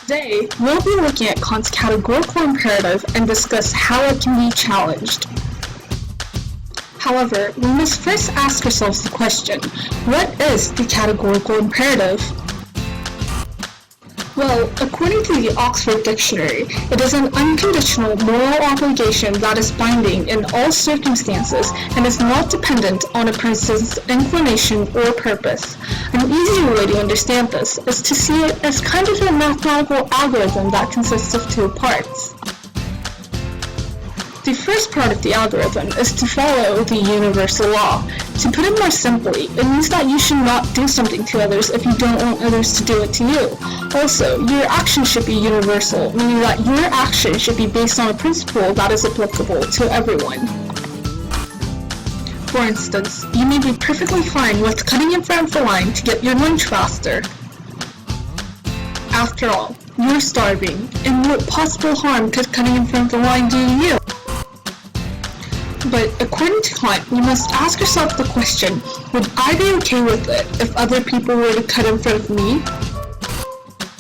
Today, we'll be looking at Kant's categorical imperative and discuss how it can be challenged. However, we must first ask ourselves the question, what is the categorical imperative? Well, according to the Oxford Dictionary, it is an unconditional moral obligation that is binding in all circumstances and is not dependent on a person's inclination or purpose. An easier way to understand this is to see it as kind of a mathematical algorithm that consists of two parts. The first part of the algorithm is to follow the universal law. To put it more simply, it means that you should not do something to others if you don't want others to do it to you. Also, your action should be universal, meaning that your action should be based on a principle that is applicable to everyone. For instance, you may be perfectly fine with cutting in front of the line to get your lunch faster. After all, you're starving, and what possible harm could cutting in front of the line do to you? But according to Kant, you must ask yourself the question, would I be okay with it if other people were to cut in front of me?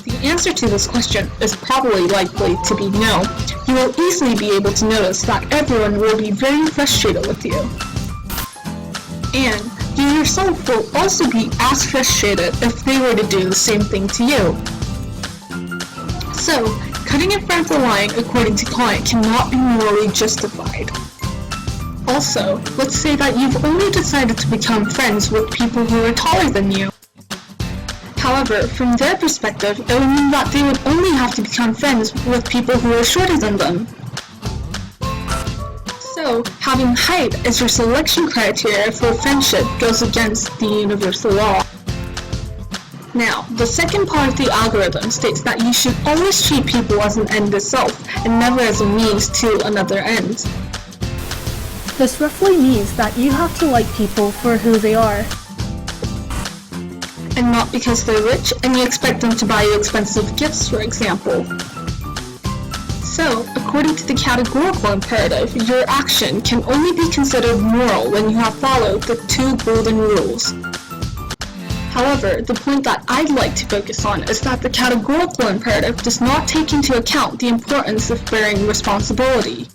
The answer to this question is probably likely to be no. You will easily be able to notice that everyone will be very frustrated with you. And you yourself will also be as frustrated if they were to do the same thing to you. So, cutting in front of the line, according to Kant, cannot be morally justified. Also, let's say that you've only decided to become friends with people who are taller than you. However, from their perspective, it would mean that they would only have to become friends with people who are shorter than them. So, having height as your selection criteria for friendship goes against the universal law. Now, the second part of the algorithm states that you should always treat people as an end itself, and never as a means to another end. This roughly means that you have to like people for who they are. And not because they're rich and you expect them to buy you expensive gifts, for example. So, according to the categorical imperative, your action can only be considered moral when you have followed the two golden rules. However, the point that I'd like to focus on is that the categorical imperative does not take into account the importance of bearing responsibility.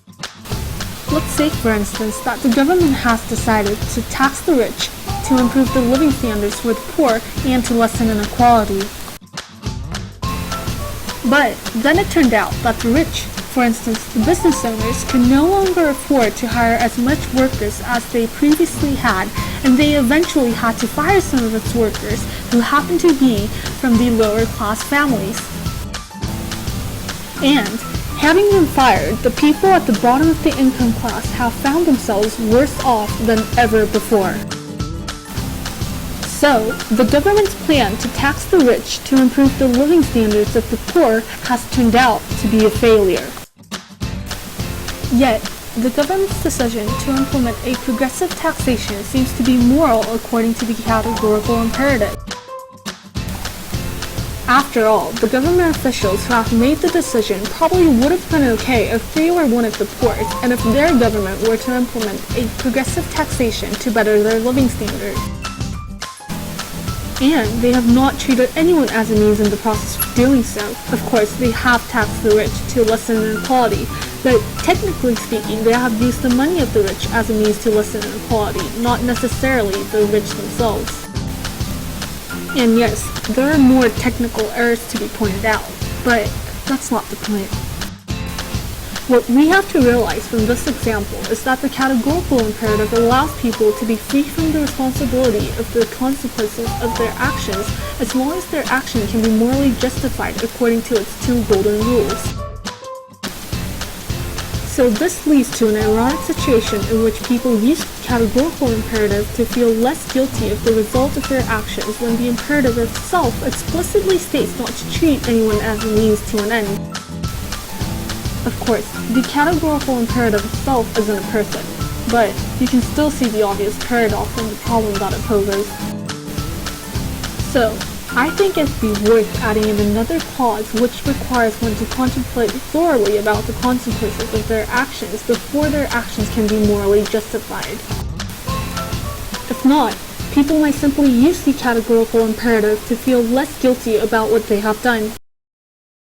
Let's say, for instance, that the government has decided to tax the rich to improve the living standards for the poor and to lessen inequality. But then it turned out that the rich, for instance the business owners, could no longer afford to hire as much workers as they previously had, and they eventually had to fire some of its workers who happened to be from the lower class families. And having them fired, the people at the bottom of the income class have found themselves worse off than ever before. So, the government's plan to tax the rich to improve the living standards of the poor has turned out to be a failure. Yet, the government's decision to implement a progressive taxation seems to be moral according to the categorical imperative. After all, the government officials who have made the decision probably would have been okay if they were one of the poor and if their government were to implement a progressive taxation to better their living standards. And they have not treated anyone as a means in the process of doing so. Of course, they have taxed the rich to lessen inequality, but technically speaking, they have used the money of the rich as a means to lessen inequality, not necessarily the rich themselves. And yes, there are more technical errors to be pointed out, but that's not the point. What we have to realize from this example is that the categorical imperative allows people to be free from the responsibility of the consequences of their actions as long as their action can be morally justified according to its two golden rules. So this leads to an ironic situation in which people use the categorical imperative to feel less guilty of the result of their actions when the imperative itself explicitly states not to treat anyone as a means to an end. Of course, the categorical imperative itself isn't a person, but you can still see the obvious paradox in the problem that it poses. So, I think it'd be worth adding in another clause which requires one to contemplate thoroughly about the consequences of their actions before their actions can be morally justified. If not, people might simply use the categorical imperative to feel less guilty about what they have done.